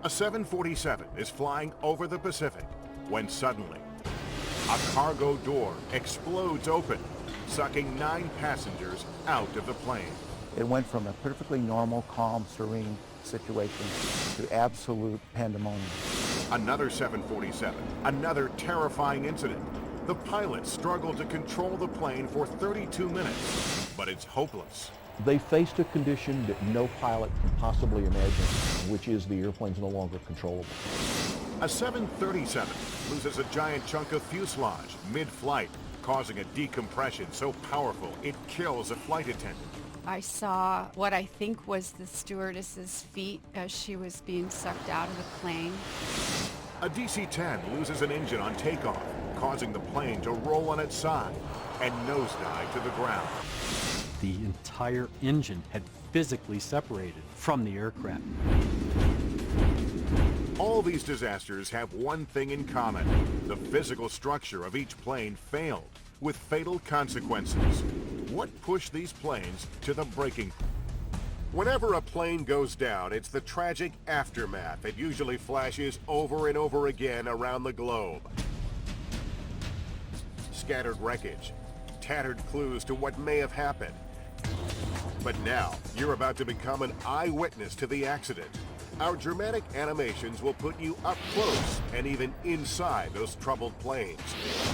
A 747 is flying over the Pacific when suddenly a cargo door explodes open, sucking 9 passengers out of the plane. It went from a perfectly normal, calm, serene situation to absolute pandemonium. Another 747, another terrifying incident. The pilots struggled to control the plane for 32 minutes, but it's hopeless. They faced a condition that no pilot can possibly imagine, which is the airplane's no longer controllable. A 737 loses a giant chunk of fuselage mid-flight, causing a decompression so powerful it kills a flight attendant. I saw what I think was the stewardess's feet as she was being sucked out of the plane. A DC-10 loses an engine on takeoff, causing the plane to roll on its side and nosedive to the ground. The entire engine had physically separated from the aircraft. All these disasters have one thing in common. The physical structure of each plane failed, with fatal consequences. What pushed these planes to the breaking point? Whenever a plane goes down, it's the tragic aftermath. It usually flashes over and over again around the globe. Scattered wreckage, tattered clues to what may have happened. But now, you're about to become an eyewitness to the accident. Our dramatic animations will put you up close and even inside those troubled planes,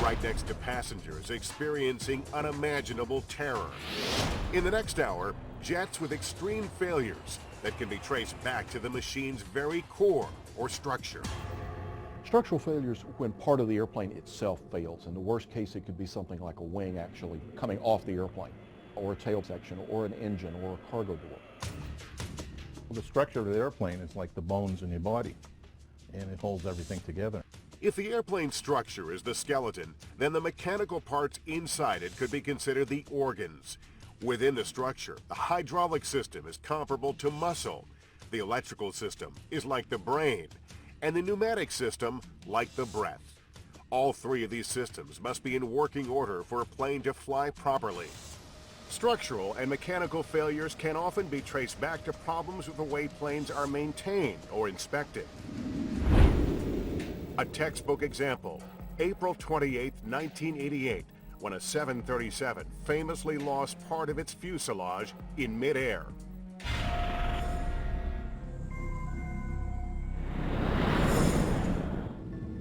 right next to passengers experiencing unimaginable terror. In the next hour, jets with extreme failures that can be traced back to the machine's very core or structure. Structural failures when part of the airplane itself fails. In the worst case, it could be something like a wing actually coming off the airplane, or a tail section, or an engine, or a cargo door. The structure of the airplane is like the bones in your body, and it holds everything together. If the airplane structure is the skeleton, then the mechanical parts inside it could be considered the organs. Within the structure, the hydraulic system is comparable to muscle. The electrical system is like the brain, and the pneumatic system like the breath. All 3 of these systems must be in working order for a plane to fly properly. Structural and mechanical failures can often be traced back to problems with the way planes are maintained or inspected. A textbook example, April 28, 1988, when a 737 famously lost part of its fuselage in midair.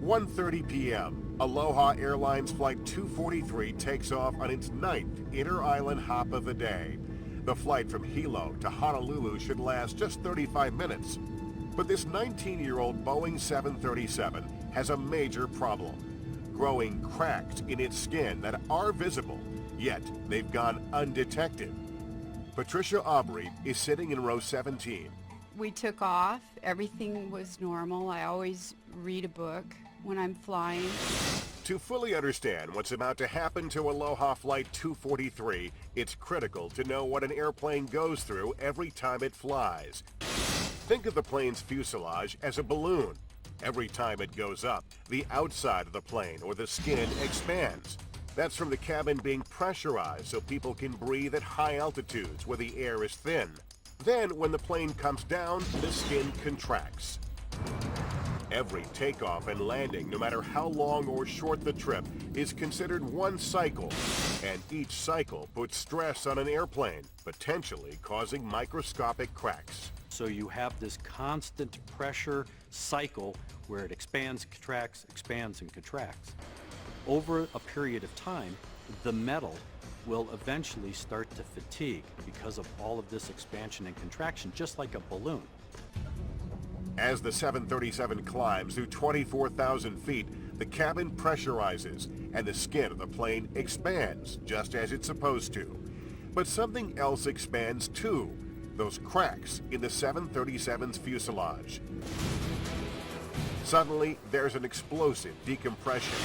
1:30 p.m., Aloha Airlines Flight 243 takes off on its 9th inter-island hop of the day. The flight from Hilo to Honolulu should last just 35 minutes. But this 19-year-old Boeing 737 has a major problem. Growing cracks in its skin that are visible, yet they've gone undetected. Patricia Aubrey is sitting in row 17. We took off. Everything was normal. I always read a book when I'm flying. To fully understand what's about to happen to Aloha Flight 243, it's critical to know what an airplane goes through every time it flies. Think of the plane's fuselage as a balloon. Every time it goes up, the outside of the plane or the skin expands. That's from the cabin being pressurized so people can breathe at high altitudes where the air is thin. Then, when the plane comes down, the skin contracts. Every takeoff and landing, no matter how long or short the trip, is considered one cycle, and each cycle puts stress on an airplane, potentially causing microscopic cracks. So you have this constant pressure cycle where it expands, contracts, expands, and contracts. Over a period of time, the metal will eventually start to fatigue because of all of this expansion and contraction, just like a balloon. As the 737 climbs through 24,000 feet, the cabin pressurizes and the skin of the plane expands, just as it's supposed to. But something else expands too, those cracks in the 737's fuselage. Suddenly, there's an explosive decompression.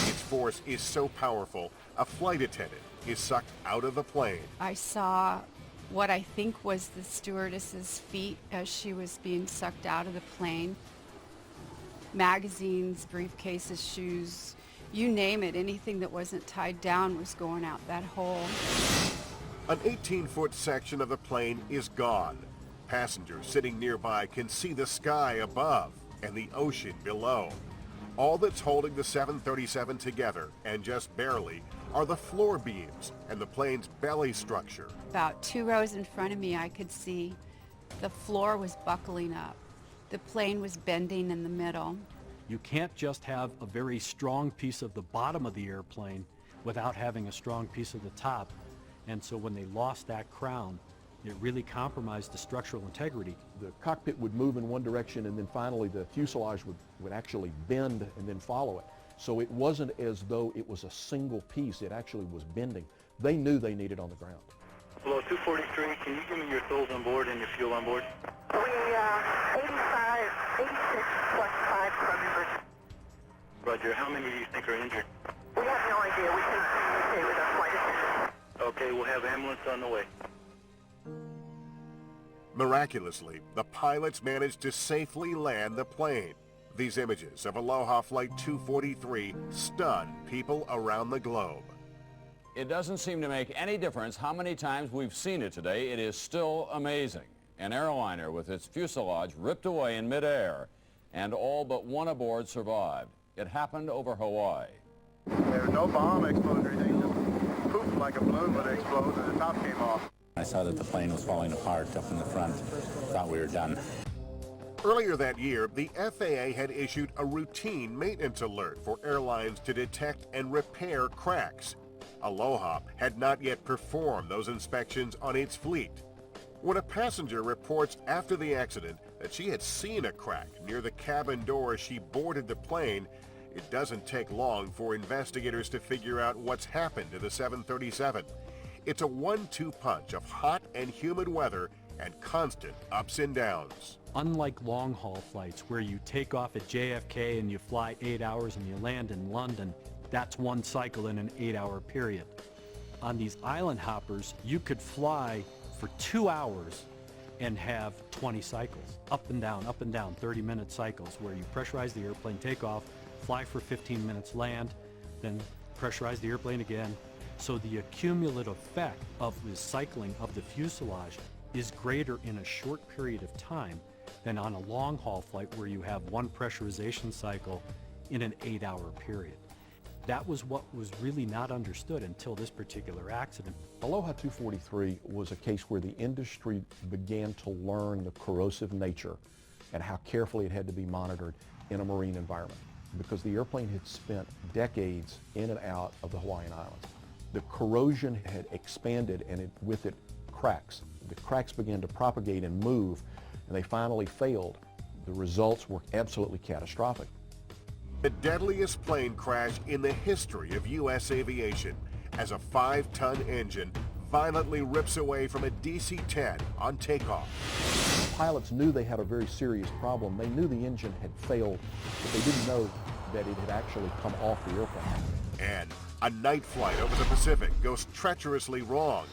Its force is so powerful, a flight attendant is sucked out of the plane. I saw what I think was the stewardess's feet as she was being sucked out of the plane. Magazines, briefcases, shoes, you name it, anything that wasn't tied down was going out that hole. An 18-foot section of the plane is gone. Passengers sitting nearby can see the sky above. and the ocean below. All that's holding the 737 together, and just barely, are the floor beams and the plane's belly structure. About 2 rows in front of me, I could see the floor was buckling up. The plane was bending in the middle. You can't just have a very strong piece of the bottom of the airplane without having a strong piece of the top. And so when they lost that crown, it really compromised the structural integrity. The cockpit would move in one direction, and then finally the fuselage would actually bend and then follow it. So it wasn't as though it was a single piece. It actually was bending. They knew they needed on the ground. Hello, 243. Can you give me your tolls on board and your fuel on board? We 85, 86 plus 5 crew members. Roger. How many do you think are injured? We have no idea. We can't communicate with our flight attendants. Okay, we'll have ambulance on the way. Miraculously, the pilots managed to safely land the plane. These images of Aloha Flight 243 stun people around the globe. It doesn't seem to make any difference how many times we've seen it today. It is still amazing. An airliner with its fuselage ripped away in midair, and all but one aboard survived. It happened over Hawaii. There was no bomb exploded or anything. Just poof, like a balloon would explode, and the top came off. I saw that the plane was falling apart up in the front. Thought we were done. Earlier that year, the FAA had issued a routine maintenance alert for airlines to detect and repair cracks. Aloha had not yet performed those inspections on its fleet. When a passenger reports after the accident that she had seen a crack near the cabin door as she boarded the plane, it doesn't take long for investigators to figure out what's happened to the 737. It's a 1-2 punch of hot and humid weather and constant ups and downs. Unlike long-haul flights where you take off at JFK and you fly 8 hours and you land in London, that's one cycle in an 8-hour period. On these island hoppers, you could fly for 2 hours and have 20 cycles, up and down, 30-minute cycles where you pressurize the airplane, take off, fly for 15 minutes, land, then pressurize the airplane again. So the accumulative effect of the cycling of the fuselage is greater in a short period of time than on a long-haul flight where you have one pressurization cycle in an 8-hour period. That was what was really not understood until this particular accident. Aloha 243 was a case where the industry began to learn the corrosive nature and how carefully it had to be monitored in a marine environment, because the airplane had spent decades in and out of the Hawaiian Islands. The corrosion had expanded, and with it cracks. The cracks began to propagate and move, and they finally failed. The results were absolutely catastrophic. The deadliest plane crash in the history of U.S. aviation, as a 5-ton engine violently rips away from a DC-10 on takeoff. The pilots knew they had a very serious problem. They knew the engine had failed, but they didn't know that it had actually come off the airplane. And a night flight over the Pacific goes treacherously wrong.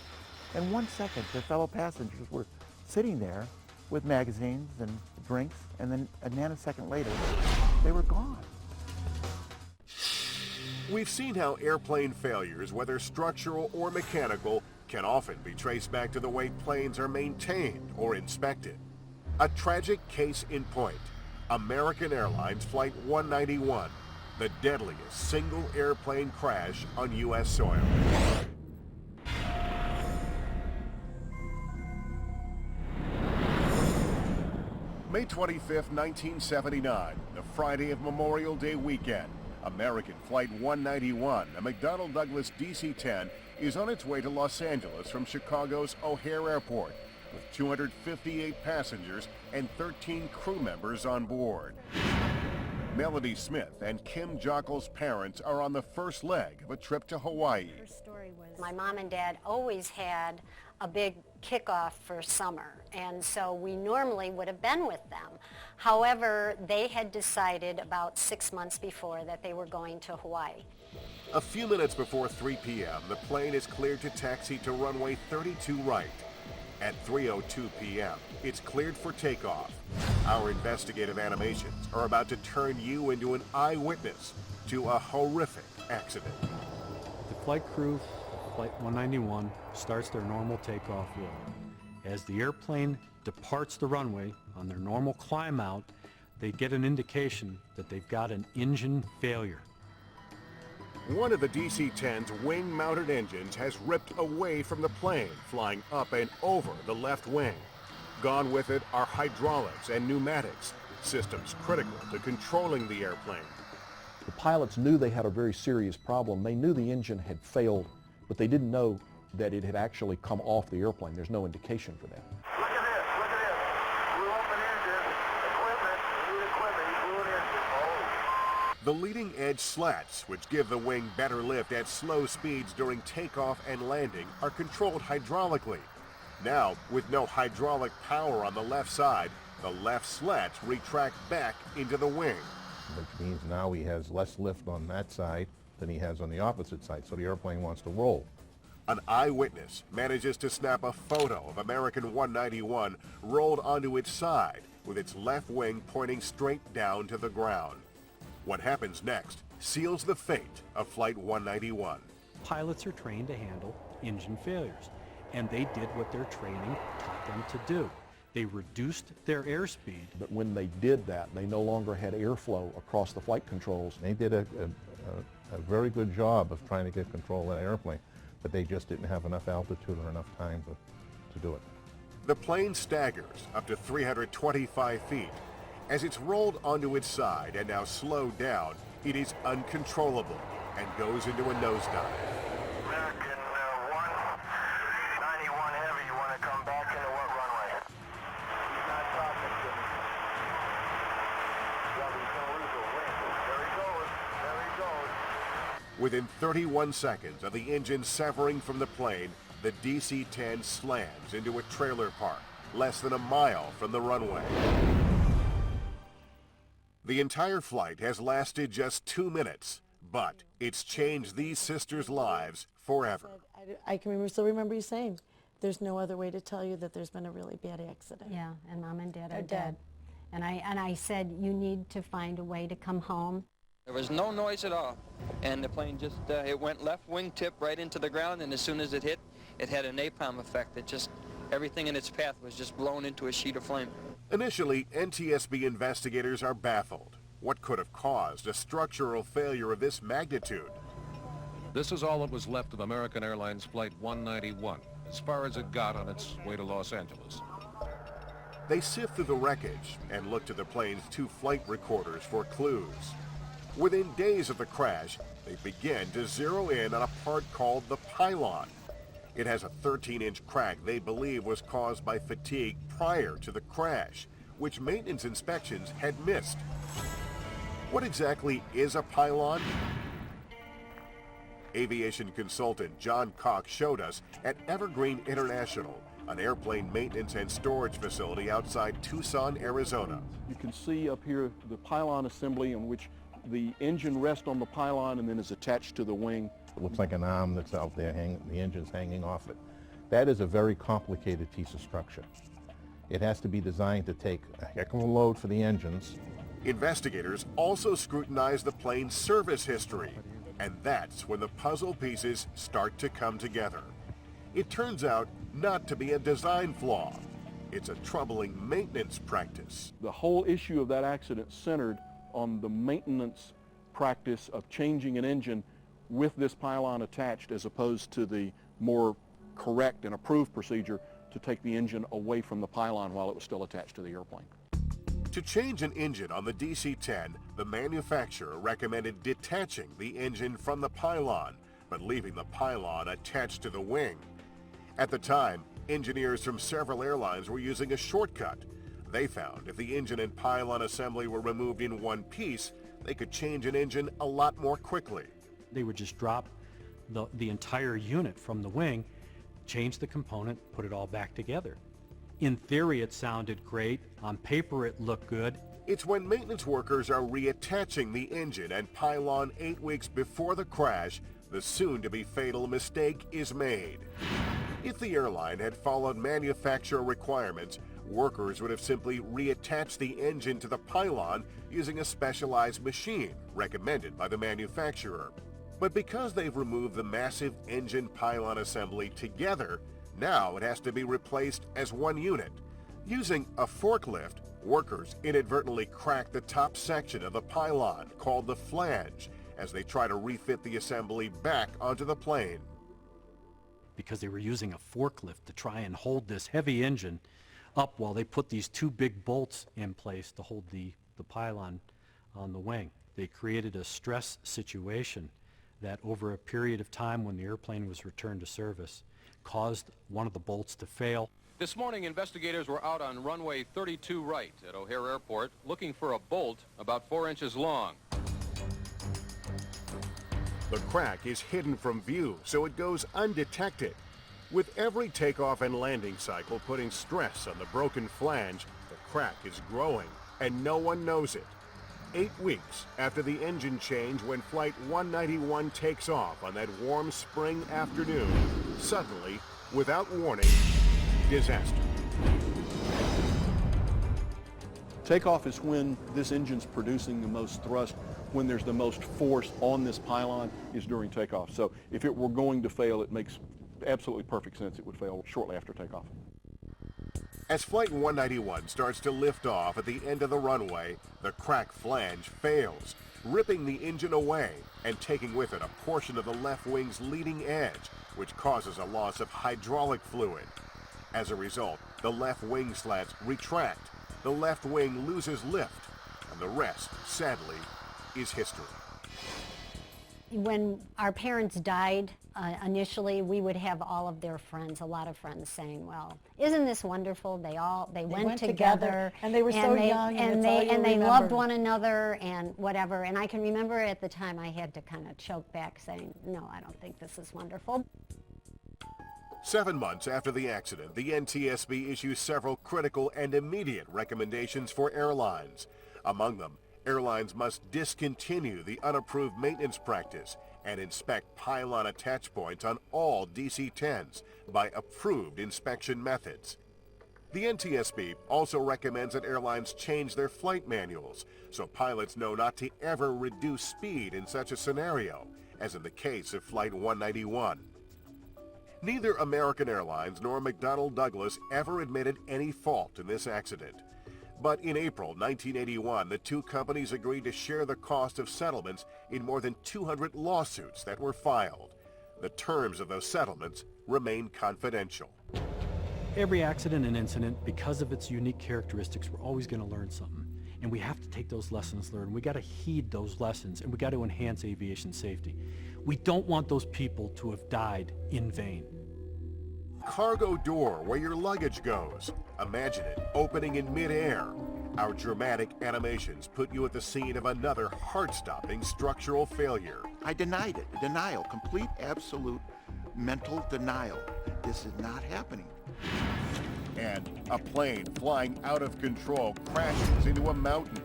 In 1 second, their fellow passengers were sitting there with magazines and drinks, and then a nanosecond later, they were gone. We've seen how airplane failures, whether structural or mechanical, can often be traced back to the way planes are maintained or inspected. A tragic case in point, American Airlines Flight 191, the deadliest single airplane crash on U.S. soil. May 25th, 1979, the Friday of Memorial Day weekend. American Flight 191, a McDonnell Douglas DC-10, is on its way to Los Angeles from Chicago's O'Hare Airport, with 258 passengers and 13 crew members on board. Melody Smith and Kim Jockel's parents are on the first leg of a trip to Hawaii. Her story was, my mom and dad always had a big kickoff for summer, and so we normally would have been with them. However, they had decided about 6 months before that they were going to Hawaii. A few minutes before 3 p.m., the plane is cleared to taxi to runway 32 right. At 3:02 p.m., it's cleared for takeoff. Our investigative animations are about to turn you into an eyewitness to a horrific accident. The flight crew of Flight 191 starts their normal takeoff roll. As the airplane departs the runway on their normal climb out, they get an indication that they've got an engine failure. One of the DC-10's wing-mounted engines has ripped away from the plane, flying up and over the left wing. Gone with it are hydraulics and pneumatics, systems critical to controlling the airplane. The pilots knew they had a very serious problem. They knew the engine had failed, but they didn't know that it had actually come off the airplane. There's no indication for that. Look at this, look at this. Blew up an engine, equipment, new equipment, he blew an engine. Oh. The leading edge slats, which give the wing better lift at slow speeds during takeoff and landing, are controlled hydraulically. Now, with no hydraulic power on the left side, the left slats retract back into the wing. Which means now he has less lift on that side than he has on the opposite side, so the airplane wants to roll. An eyewitness manages to snap a photo of American 191 rolled onto its side, with its left wing pointing straight down to the ground. What happens next seals the fate of Flight 191. Pilots are trained to handle engine failures, and they did what their training taught them to do. They reduced their airspeed. But when they did that, they no longer had airflow across the flight controls. They did a very good job of trying to get control of that airplane, but they just didn't have enough altitude or enough time to do it. The plane staggers up to 325 feet. As it's rolled onto its side and now slowed down, it is uncontrollable and goes into a nosedive. American 191 Heavy, you want to come back into what runway? He's not talking to me. Yeah, he's going to lose a wing. There he goes. There he goes. Within 31 seconds of the engine severing from the plane, the DC-10 slams into a trailer park less than a mile from the runway. The entire flight has lasted just 2 minutes, but it's changed these sisters' lives forever. I can still remember you saying, there's no other way to tell you that there's been a really bad accident. Yeah, and Mom and Dad are dead. And I said, you need to find a way to come home. There was no noise at all, and the plane just, it went left wingtip right into the ground, and as soon as it hit, it had a napalm effect. It just, everything in its path was just blown into a sheet of flame. Initially, NTSB investigators are baffled. What could have caused a structural failure of this magnitude? This is all that was left of American Airlines Flight 191, as far as it got on its way to Los Angeles. They sift through the wreckage and look to the plane's 2 flight recorders for clues. Within days of the crash, they begin to zero in on a part called the pylon. It has a 13-inch crack they believe was caused by fatigue prior to the crash, which maintenance inspections had missed. What exactly is a pylon? Aviation consultant John Cox showed us at Evergreen International, an airplane maintenance and storage facility outside Tucson, Arizona. You can see up here the pylon assembly in which the engine rests on the pylon and then is attached to the wing. It looks like an arm that's out there, the engine's hanging off it. That is a very complicated piece of structure. It has to be designed to take a heck of a load for the engines. Investigators also scrutinize the plane's service history, and that's when the puzzle pieces start to come together. It turns out not to be a design flaw. It's a troubling maintenance practice. The whole issue of that accident centered on the maintenance practice of changing an engine with this pylon attached, as opposed to the more correct and approved procedure to take the engine away from the pylon while it was still attached to the airplane. To change an engine on the DC-10, the manufacturer recommended detaching the engine from the pylon, but leaving the pylon attached to the wing. At the time, engineers from several airlines were using a shortcut. They found if the engine and pylon assembly were removed in one piece, they could change an engine a lot more quickly. They would just drop the entire unit from the wing, change the component, put it all back together. In theory, it sounded great. On paper, it looked good. It's when maintenance workers are reattaching the engine and pylon 8 weeks before the crash, the soon-to-be fatal mistake is made. If the airline had followed manufacturer requirements, workers would have simply reattached the engine to the pylon using a specialized machine recommended by the manufacturer. But because they've removed the massive engine pylon assembly together, now it has to be replaced as one unit. Using a forklift, Workers inadvertently crack the top section of the pylon, called the flange, as they try to refit the assembly back onto the plane. Because they were using a forklift to try and hold this heavy engine up while they put these two big bolts in place to hold the pylon on the wing. They created a stress situation that over a period of time when the airplane was returned to service caused one of the bolts to fail. This morning, investigators were out on runway 32 right at O'Hare Airport looking for a bolt about 4 inches long. The crack is hidden from view, so it goes undetected. With every takeoff and landing cycle putting stress on the broken flange, the crack is growing, and no one knows it. 8 weeks after the engine change, when Flight 191 takes off on that warm spring afternoon, suddenly, without warning, disaster. Takeoff is when this engine's producing the most thrust. When there's the most force on this pylon is during takeoff. So if it were going to fail, it makes absolutely perfect sense it would fail shortly after takeoff. As Flight 191 starts to lift off at the end of the runway, the cracked flange fails, ripping the engine away and taking with it a portion of the left wing's leading edge, which causes a loss of hydraulic fluid. As a result, the left wing slats retract, the left wing loses lift, and the rest, sadly, is history. When our parents died, initially we would have all of their friends, a lot of friends saying, well, isn't this wonderful? They went together and they were so young and they loved one another and whatever. And I can remember at the time I had to kind of choke back saying, no, I don't think this is wonderful. 7 months after the accident, the NTSB issues several critical and immediate recommendations for airlines. Among them, airlines must discontinue the unapproved maintenance practice and inspect pylon attach points on all DC-10s by approved inspection methods. The NTSB also recommends that airlines change their flight manuals so pilots know not to ever reduce speed in such a scenario, as in the case of Flight 191. Neither American Airlines nor McDonnell Douglas ever admitted any fault in this accident. But in April 1981, the two companies agreed to share the cost of settlements in more than 200 lawsuits that were filed. The terms of those settlements remain confidential. Every accident and incident, because of its unique characteristics, we're always going to learn something. And we have to take those lessons learned. We got to heed those lessons, and we got to enhance aviation safety. We don't want those people to have died in vain. Cargo door where your luggage goes. Imagine it opening in midair. Our dramatic animations put you at the scene of another heart-stopping structural failure. I denied it. Denial. Complete, absolute mental denial. This is not happening. And a plane flying out of control crashes into a mountain.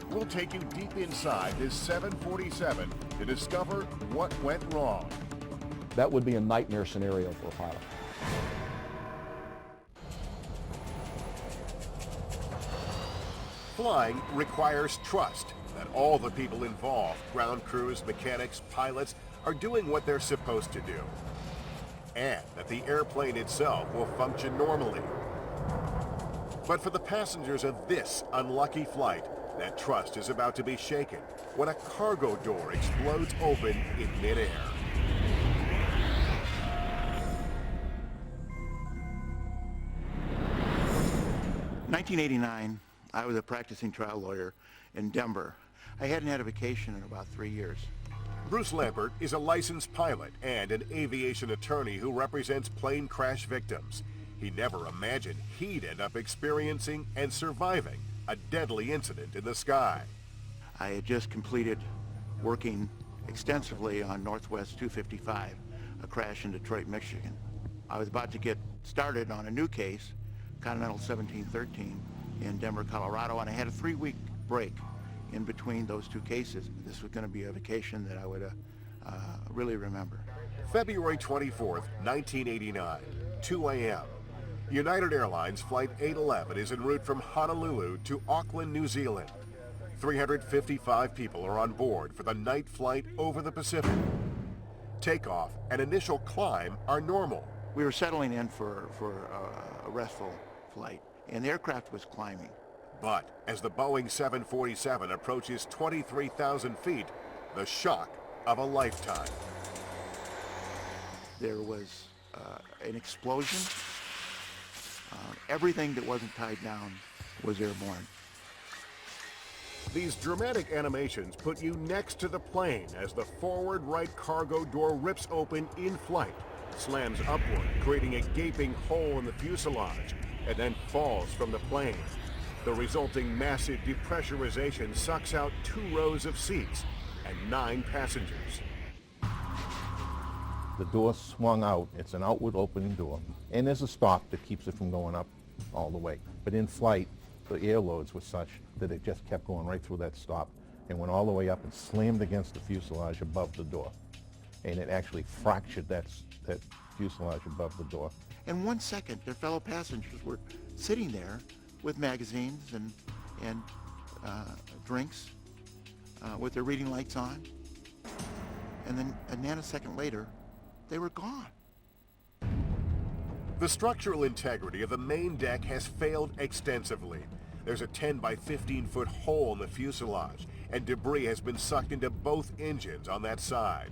We'll take you deep inside this 747 to discover what went wrong. That would be a nightmare scenario for a pilot. Flying requires trust that all the people involved, ground crews, mechanics, pilots, are doing what they're supposed to do. And that the airplane itself will function normally. But for the passengers of this unlucky flight, that trust is about to be shaken when a cargo door explodes open in midair. In 1989, I was a practicing trial lawyer in Denver. I hadn't had a vacation in about 3 years. Bruce Lampert is a licensed pilot and an aviation attorney who represents plane crash victims. He never imagined he'd end up experiencing and surviving a deadly incident in the sky. I had just completed working extensively on Northwest 255, a crash in Detroit, Michigan. I was about to get started on a new case, Continental 1713, in Denver, Colorado, and I had a 3-week break in between those two cases. This was going to be a vacation that I would really remember. February 24th, 1989, 2 a.m. United Airlines Flight 811 is en route from Honolulu to Auckland, New Zealand. 355 people are on board for the night flight over the Pacific. Takeoff and initial climb are normal. We were settling in for a restful flight, and the aircraft was climbing. But as the Boeing 747 approaches 23,000 feet, the shock of a lifetime. There was an explosion. Everything that wasn't tied down was airborne. These dramatic animations put you next to the plane as the forward right cargo door rips open in flight, slams upward, creating a gaping hole in the fuselage, and then falls from the plane. The resulting massive depressurization sucks out 2 rows of seats and 9 passengers. The door swung out. It's an outward opening door. And there's a stop that keeps it from going up all the way. But in flight, the air loads were such that it just kept going right through that stop and went all the way up and slammed against the fuselage above the door. And it actually fractured that fuselage above the door. In 1 second, their fellow passengers were sitting there with magazines and drinks with their reading lights on. And then a nanosecond later, they were gone. The structural integrity of the main deck has failed extensively. There's a 10 by 15 foot hole in the fuselage, and debris has been sucked into both engines on that side.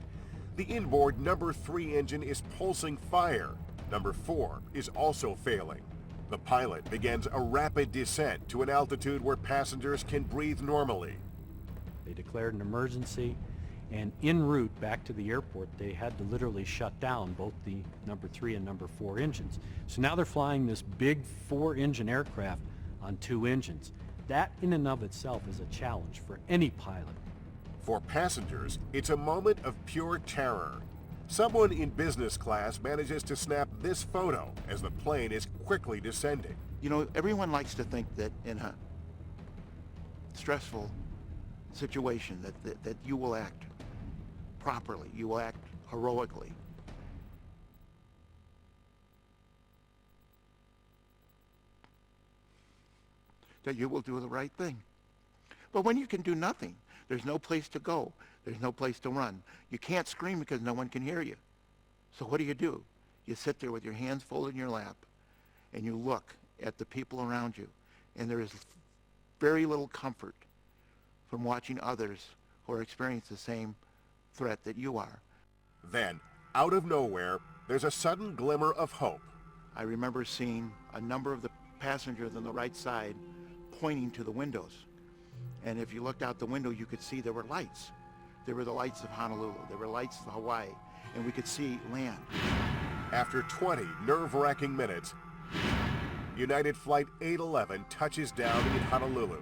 The inboard #3 engine is pulsing fire. #4 is also failing. The pilot begins a rapid descent to an altitude where passengers can breathe normally. They declared an emergency, and en route back to the airport, they had to literally shut down both the #3 and #4 engines. So now they're flying this big 4-engine aircraft on 2 engines. That in and of itself is a challenge for any pilot. For passengers, it's a moment of pure terror. Someone in business class manages to snap this photo as the plane is quickly descending. You know, everyone likes to think that in a stressful situation that you will act properly, you will act heroically. That you will do the right thing. But when you can do nothing, there's no place to go, there's no place to run. You can't scream because no one can hear you. So what do? You sit there with your hands folded in your lap and you look at the people around you, and there is very little comfort from watching others who are experiencing the same threat that you are. Then, out of nowhere, there's a sudden glimmer of hope. I remember seeing a number of the passengers on the right side pointing to the windows. And if you looked out the window, you could see there were lights. There were the lights of Honolulu. There were lights of Hawaii. And we could see land. After 20 nerve-wracking minutes, United Flight 811 touches down in Honolulu.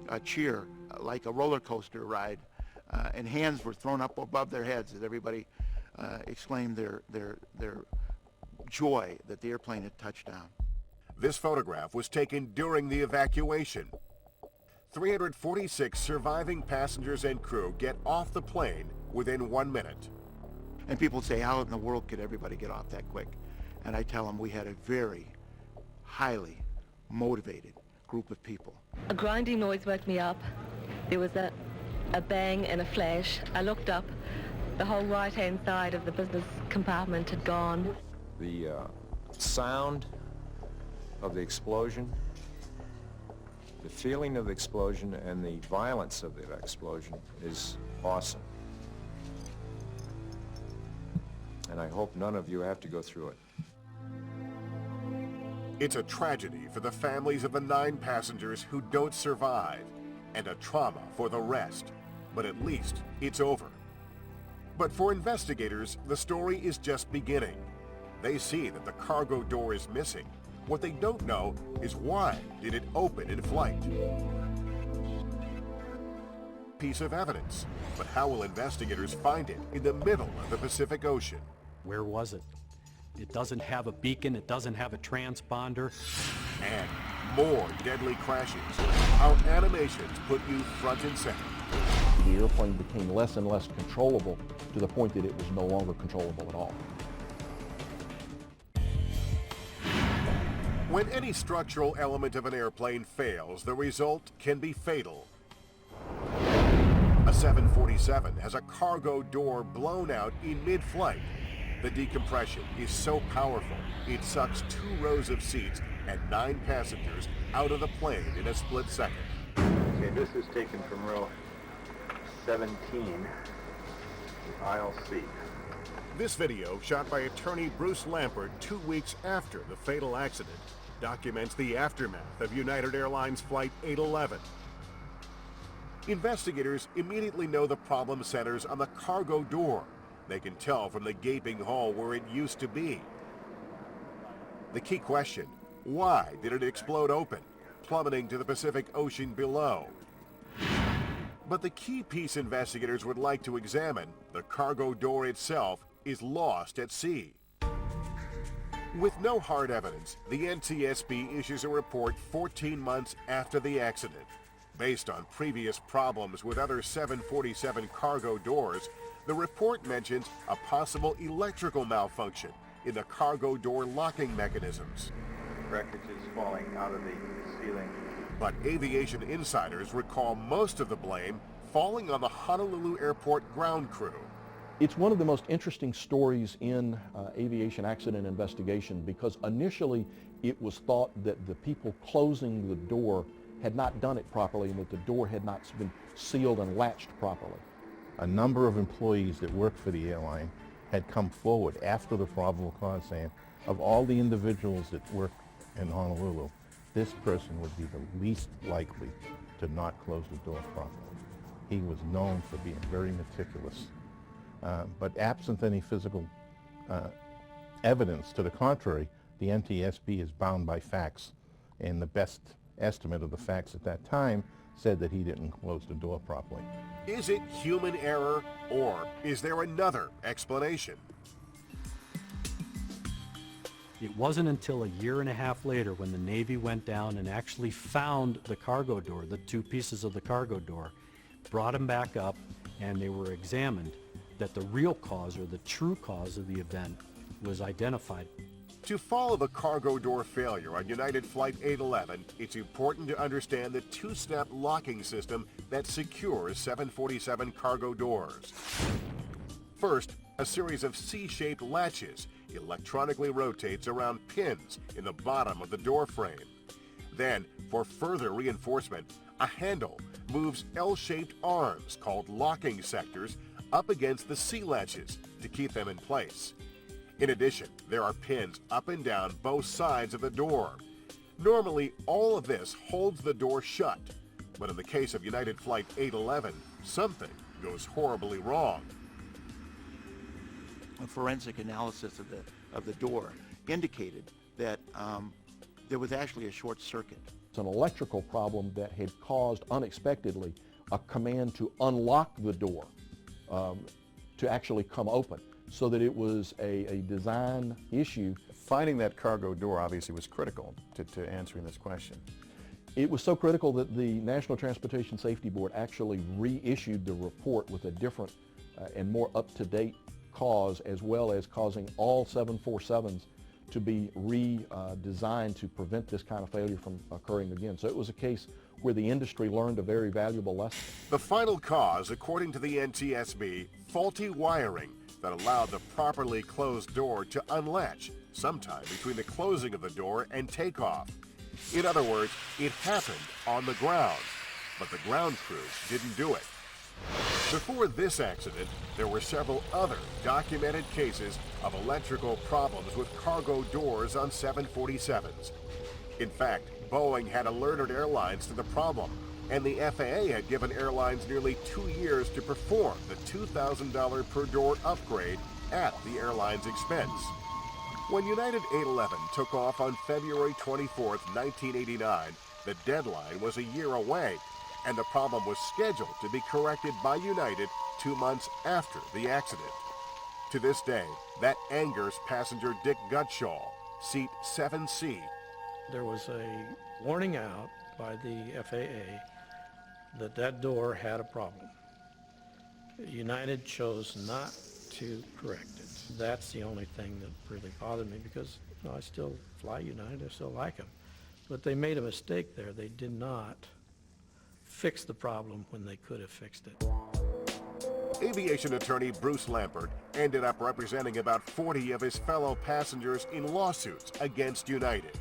A cheer, like a roller coaster ride, and hands were thrown up above their heads as everybody exclaimed their joy that the airplane had touched down. This photograph was taken during the evacuation. 346 surviving passengers and crew get off the plane within 1 minute. And people say, how in the world could everybody get off that quick? And I tell them we had a very highly motivated group of people. A grinding noise woke me up. There was a bang and a flash. I looked up. The whole right-hand side of the business compartment had gone. The sound of the explosion, the feeling of the explosion, and the violence of the explosion is awesome. And I hope none of you have to go through it. It's a tragedy for the families of the 9 passengers who don't survive, and a trauma for the rest. But at least it's over. But for investigators, the story is just beginning. They see that the cargo door is missing. What they don't know is why did it open in flight? Piece of evidence, but how will investigators find it in the middle of the Pacific Ocean? Where was it? It doesn't have a beacon, it doesn't have a transponder. And more deadly crashes. Our animations put you front and center. The airplane became less and less controllable to the point that it was no longer controllable at all. When any structural element of an airplane fails, the result can be fatal. A 747 has a cargo door blown out in mid-flight. The decompression is so powerful, it sucks 2 rows of seats and 9 passengers out of the plane in a split second. Okay, this is taken from row 17, aisle C. This video, shot by attorney Bruce Lampert 2 weeks after the fatal accident, documents the aftermath of United Airlines Flight 811. Investigators immediately know the problem centers on the cargo door. They can tell from the gaping hole where it used to be. The key question, why did it explode open, plummeting to the Pacific Ocean below? But the key piece investigators would like to examine, the cargo door itself, is lost at sea. With no hard evidence, the NTSB issues a report 14 months after the accident. Based on previous problems with other 747 cargo doors, the report mentions a possible electrical malfunction in the cargo door locking mechanisms. Wreckage is falling out of the ceiling. But aviation insiders recall most of the blame falling on the Honolulu Airport ground crew. It's one of the most interesting stories in aviation accident investigation because initially it was thought that the people closing the door had not done it properly and that the door had not been sealed and latched properly. A number of employees that worked for the airline had come forward after the probable cause saying, of all the individuals that work in Honolulu, this person would be the least likely to not close the door properly. He was known for being very meticulous. But absent any physical evidence to the contrary, the NTSB is bound by facts, and the best estimate of the facts at that time said that he didn't close the door properly. Is it human error, or is there another explanation? It wasn't until a year and a half later when the Navy went down and actually found the cargo door, the 2 pieces of the cargo door, brought them back up, and they were examined, that the real cause or the true cause of the event was identified. To follow the cargo door failure on United Flight 811, it's important to understand the 2-step locking system that secures 747 cargo doors. First, a series of C-shaped latches electronically rotates around pins in the bottom of the door frame. Then, for further reinforcement, a handle moves L-shaped arms called locking sectors up against the C-latches to keep them in place. In addition, there are pins up and down both sides of the door. Normally, all of this holds the door shut, but in the case of United Flight 811, something goes horribly wrong. A forensic analysis of the door indicated that there was actually a short circuit. It's an electrical problem that had caused unexpectedly a command to unlock the door to actually come open, so that it was a design issue. Finding that cargo door obviously was critical to answering this question. It was so critical that the National Transportation Safety Board actually reissued the report with a different and more up-to-date cause, as well as causing all 747s to be redesigned to prevent this kind of failure from occurring again. So it was a case where the industry learned a very valuable lesson. The final cause, according to the NTSB, faulty wiring that allowed the properly closed door to unlatch sometime between the closing of the door and takeoff. In other words, it happened on the ground, but the ground crew didn't do it. Before this accident, there were several other documented cases of electrical problems with cargo doors on 747s. In fact, Boeing had alerted airlines to the problem, and the FAA had given airlines nearly 2 years to perform the $2,000 per door upgrade at the airline's expense. When United 811 took off on February 24, 1989, the deadline was a year away, and the problem was scheduled to be corrected by United 2 months after the accident. To this day, that angers passenger Dick Gutschall, seat 7C. There was a warning out by the FAA that that door had a problem. United chose not to correct it. That's the only thing that really bothered me, because I still fly United, I still like them. But they made a mistake there. They did not fix the problem when they could have fixed it. Aviation attorney Bruce Lampert ended up representing about 40 of his fellow passengers in lawsuits against United.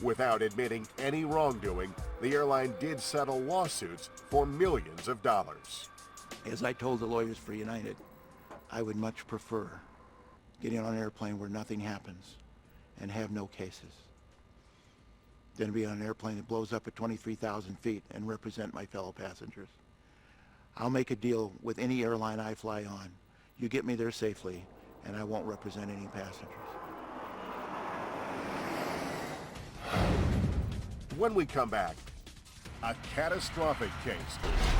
Without admitting any wrongdoing, the airline did settle lawsuits for millions of dollars. As I told the lawyers for United, I would much prefer getting on an airplane where nothing happens and have no cases than to be on an airplane that blows up at 23,000 feet and represent my fellow passengers. I'll make a deal with any airline I fly on. You get me there safely, and I won't represent any passengers. When we come back, a catastrophic case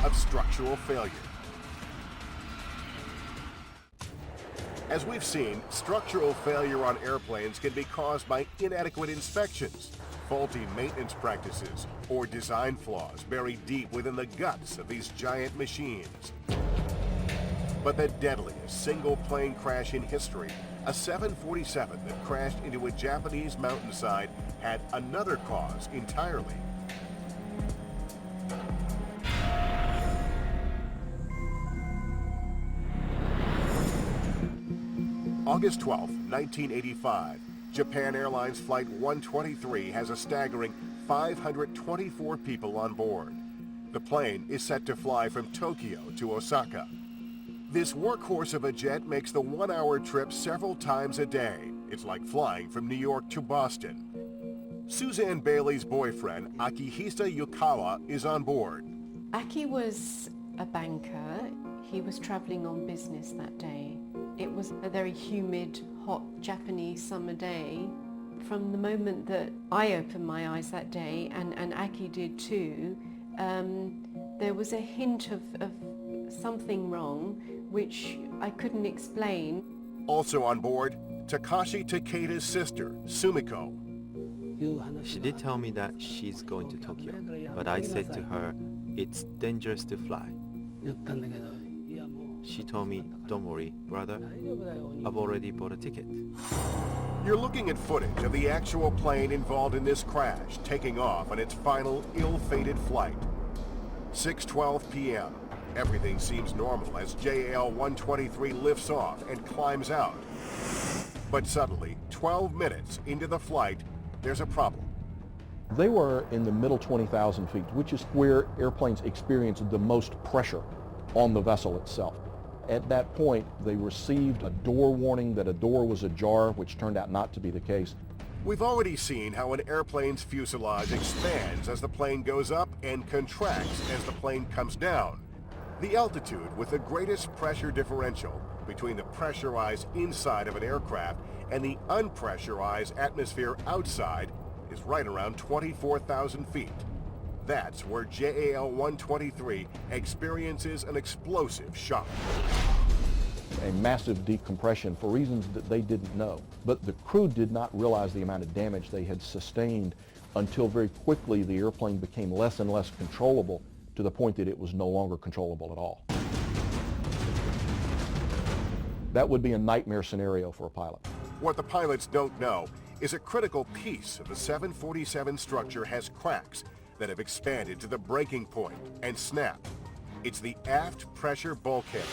of structural failure. As we've seen, structural failure on airplanes can be caused by inadequate inspections, faulty maintenance practices, or design flaws buried deep within the guts of these giant machines. But the deadliest single plane crash in history, a 747 that crashed into a Japanese mountainside, had another cause entirely. August 12, 1985, Japan Airlines Flight 123 has a staggering 524 people on board. The plane is set to fly from Tokyo to Osaka. This workhorse of a jet makes the one-hour trip several times a day. It's like flying from New York to Boston. Suzanne Bailey's boyfriend, Akihisa Yukawa, is on board. Aki was a banker. He was traveling on business that day. It was a very humid, hot Japanese summer day. From the moment that I opened my eyes that day, and Aki did too, there was a hint of something wrong, which I couldn't explain. Also on board, Takashi Takeda's sister, Sumiko. She did tell me that she's going to Tokyo, but I said to her, it's dangerous to fly. She told me, don't worry, brother, I've already bought a ticket. You're looking at footage of the actual plane involved in this crash, taking off on its final ill-fated flight. 6:12 p.m. Everything seems normal as JAL-123 lifts off and climbs out. But suddenly, 12 minutes into the flight, there's a problem. They were in the middle 20,000 feet, which is where airplanes experience the most pressure on the vessel itself. At that point, they received a door warning that a door was ajar, which turned out not to be the case. We've already seen how an airplane's fuselage expands as the plane goes up and contracts as the plane comes down. The altitude with the greatest pressure differential between the pressurized inside of an aircraft and the unpressurized atmosphere outside is right around 24,000 feet. That's where JAL-123 experiences an explosive shock. A massive decompression for reasons that they didn't know. But the crew did not realize the amount of damage they had sustained until very quickly the airplane became less and less controllable to the point that it was no longer controllable at all. That would be a nightmare scenario for a pilot. What the pilots don't know is a critical piece of the 747 structure has cracks that have expanded to the breaking point and snapped. It's the aft pressure bulkhead,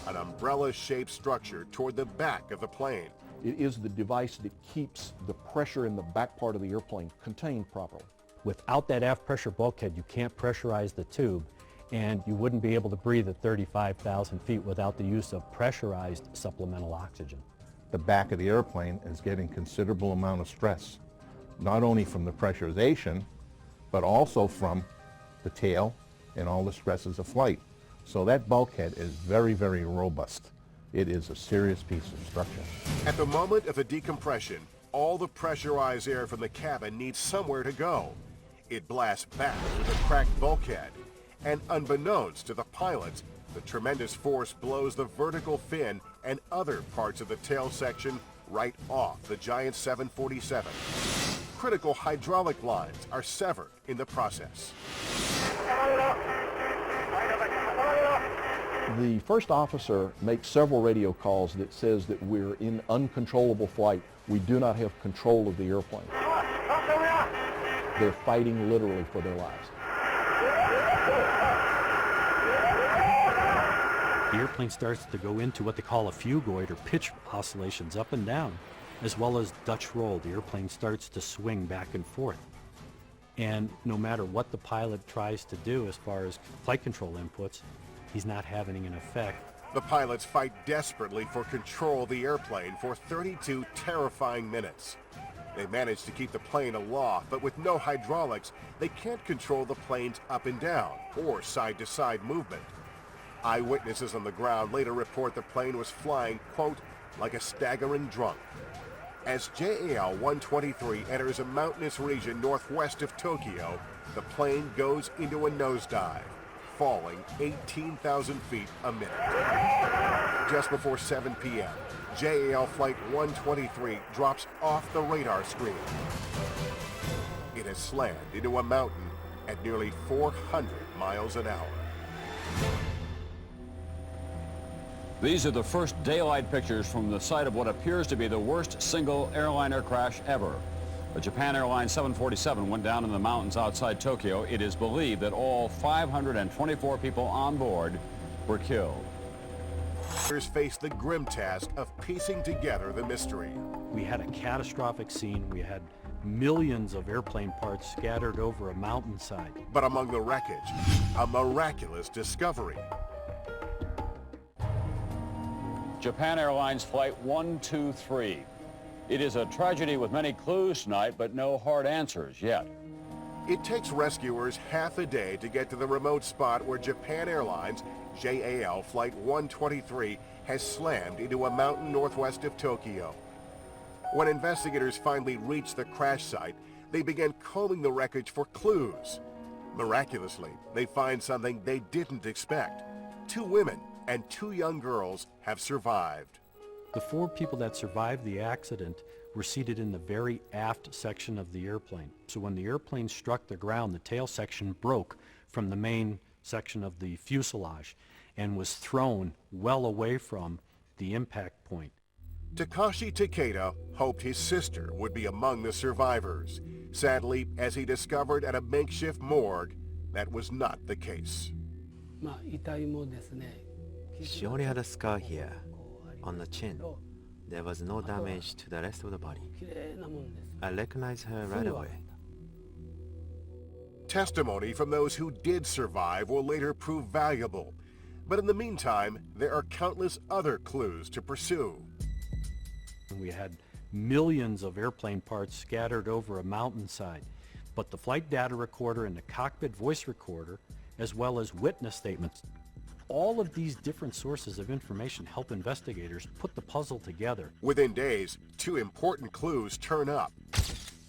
an umbrella-shaped structure toward the back of the plane. It is the device that keeps the pressure in the back part of the airplane contained properly. Without that aft pressure bulkhead, you can't pressurize the tube, and you wouldn't be able to breathe at 35,000 feet without the use of pressurized supplemental oxygen. The back of the airplane is getting considerable amount of stress, not only from the pressurization, but also from the tail and all the stresses of flight. So that bulkhead is very, very robust. It is a serious piece of structure. At the moment of the decompression, all the pressurized air from the cabin needs somewhere to go. It blasts back through the cracked bulkhead, and unbeknownst to the pilots, the tremendous force blows the vertical fin and other parts of the tail section right off the giant 747. Critical hydraulic lines are severed in the process. The first officer makes several radio calls that says that we're in uncontrollable flight. We do not have control of the airplane. They're fighting literally for their lives. The airplane starts to go into what they call a phugoid, or pitch oscillations up and down. as well as Dutch roll. The airplane starts to swing back and forth. And no matter what the pilot tries to do as far as flight control inputs, he's not having an effect. The pilots fight desperately for control of the airplane for 32 terrifying minutes. They manage to keep the plane aloft, but with no hydraulics, they can't control the plane's up and down or side-to-side movement. Eyewitnesses on the ground later report the plane was flying, quote, like a staggering drunk. As JAL-123 enters a mountainous region northwest of Tokyo, the plane goes into a nosedive, falling 18,000 feet a minute. Just before 7 p.m., JAL Flight 123 drops off the radar screen. It has slammed into a mountain at nearly 400 miles an hour. These are the first daylight pictures from the site of what appears to be the worst single airliner crash ever. The Japan Airlines 747 went down in the mountains outside Tokyo. It is believed that all 524 people on board were killed. Faced the grim task of piecing together the mystery. We had a catastrophic scene. We had millions of airplane parts scattered over a mountainside. But among the wreckage, a miraculous discovery. Japan Airlines Flight 123. It is a tragedy with many clues tonight, but no hard answers yet. It takes rescuers half a day to get to the remote spot where Japan Airlines JAL Flight 123 has slammed into a mountain northwest of Tokyo. When investigators finally reach the crash site, they begin combing the wreckage for clues. Miraculously, they find something they didn't expect. 2 women and 2 young girls have survived. The 4 people that survived the accident were seated in the very aft section of the airplane. So when the airplane struck the ground, the tail section broke from the main section of the fuselage and was thrown well away from the impact point. Takashi Takeda hoped his sister would be among the survivors. Sadly, as he discovered at a makeshift morgue, that was not the case. She only had a scar here, on the chin. There was no damage to the rest of the body. I recognized her right away. Testimony from those who did survive will later prove valuable. But in the meantime, there are countless other clues to pursue. We had millions of airplane parts scattered over a mountainside, but the flight data recorder and the cockpit voice recorder, as well as witness statements, all of these different sources of information help investigators put the puzzle together. Within days, 2 important clues turn up.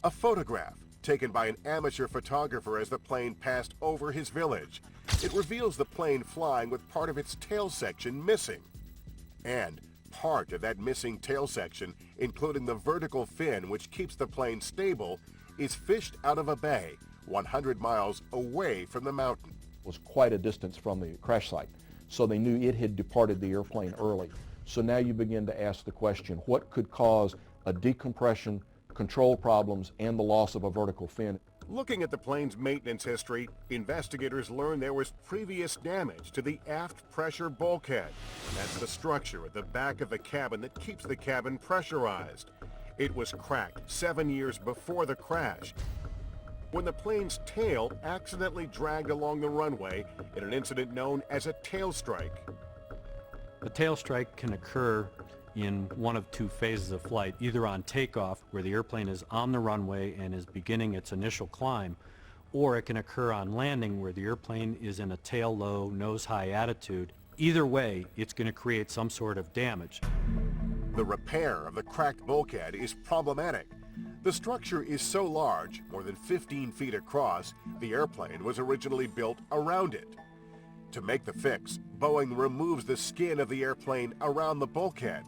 A photograph taken by an amateur photographer as the plane passed over his village. It reveals the plane flying with part of its tail section missing. And part of that missing tail section, including the vertical fin which keeps the plane stable, is fished out of a bay 100 miles away from the mountain. It was quite a distance from the crash site, so they knew it had departed the airplane early. So now you begin to ask the question, what could cause a decompression, control problems, and the loss of a vertical fin? Looking at the plane's maintenance history, investigators learned there was previous damage to the aft pressure bulkhead. That's the structure at the back of the cabin that keeps the cabin pressurized. It was cracked 7 years before the crash, when the plane's tail accidentally dragged along the runway in an incident known as a tail strike. The tail strike can occur in one of 2 phases of flight, either on takeoff, where the airplane is on the runway and is beginning its initial climb, or it can occur on landing, where the airplane is in a tail low, nose high attitude. Either way, it's going to create some sort of damage. The repair of the cracked bulkhead is problematic. The structure is so large, more than 15 feet across, the airplane was originally built around it. To make the fix, Boeing removes the skin of the airplane around the bulkhead,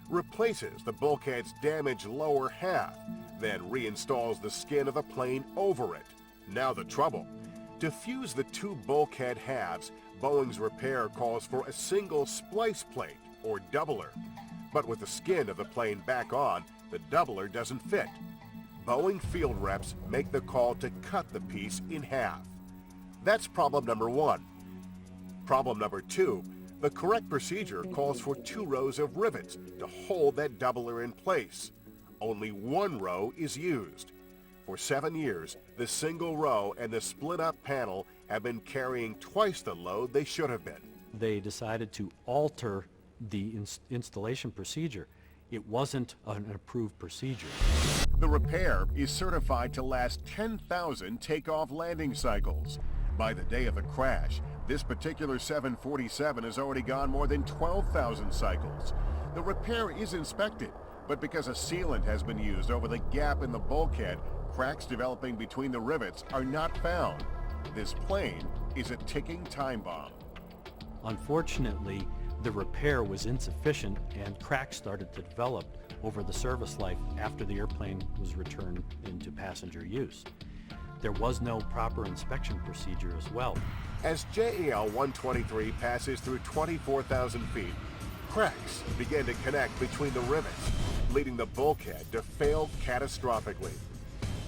replaces the bulkhead's damaged lower half, then reinstalls the skin of the plane over it. Now the trouble. To fuse the 2 bulkhead halves, Boeing's repair calls for a single splice plate, or doubler. But with the skin of the plane back on, the doubler doesn't fit. Boeing field reps make the call to cut the piece in half. That's problem number 1. Problem number 2, the correct procedure calls for 2 rows of rivets to hold that doubler in place. only one row is used. For 7 years, the single row and the split-up panel have been carrying twice the load they should have been. They decided to alter the installation procedure. It wasn't an approved procedure. The repair is certified to last 10,000 takeoff landing cycles. By the day of the crash, this particular 747 has already gone more than 12,000 cycles. The repair is inspected, but because a sealant has been used over the gap in the bulkhead, cracks developing between the rivets are not found. This plane is a ticking time bomb. Unfortunately, the repair was insufficient and cracks started to develop over the service life after the airplane was returned into passenger use. There was no proper inspection procedure as well. As JAL-123 passes through 24,000 feet, cracks begin to connect between the rivets, leading the bulkhead to fail catastrophically.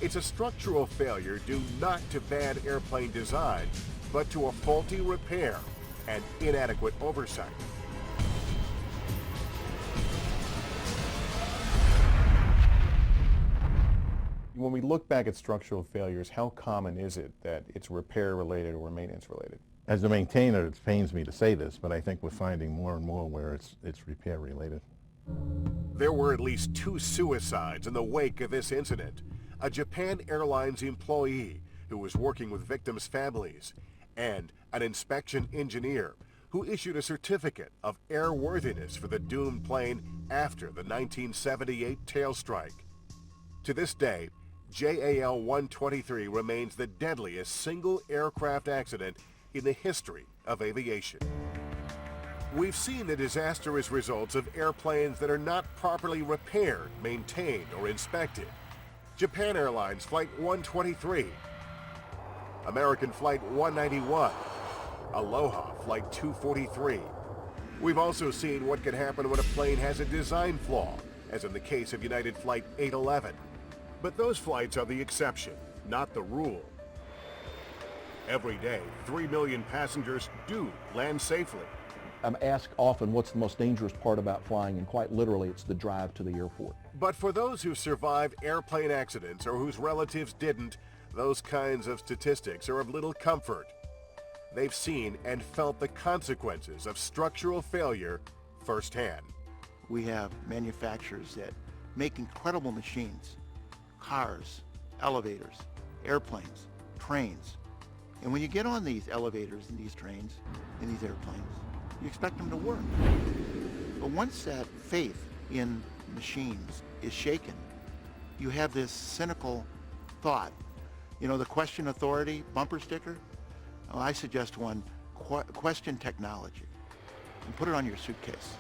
It's a structural failure due not to bad airplane design, but to a faulty repair and inadequate oversight. When we look back at structural failures, how common is it that it's repair related or maintenance related? As a maintainer, it pains me to say this, but I think we're finding more and more where it's repair related. There were at least 2 suicides in the wake of this incident. A Japan Airlines employee who was working with victims' families, and an inspection engineer who issued a certificate of airworthiness for the doomed plane after the 1978 tail strike. To this day, JAL-123 remains the deadliest single aircraft accident in the history of aviation. We've seen the disastrous results of airplanes that are not properly repaired, maintained, or inspected. Japan Airlines Flight 123, American Flight 191, Aloha Flight 243. We've also seen what can happen when a plane has a design flaw, as in the case of United Flight 811. But those flights are the exception, not the rule. Every day, 3 million passengers do land safely. I'm asked often what's the most dangerous part about flying, and quite literally it's the drive to the airport. But for those who survived airplane accidents or whose relatives didn't, those kinds of statistics are of little comfort. They've seen and felt the consequences of structural failure firsthand. We have manufacturers that make incredible machines, cars, elevators, airplanes, trains. And when you get on these elevators and these trains and these airplanes, you expect them to work. But once that faith in machines is shaken, you have this cynical thought. You know, the question authority bumper sticker? Well, I suggest one, question technology, and put it on your suitcase.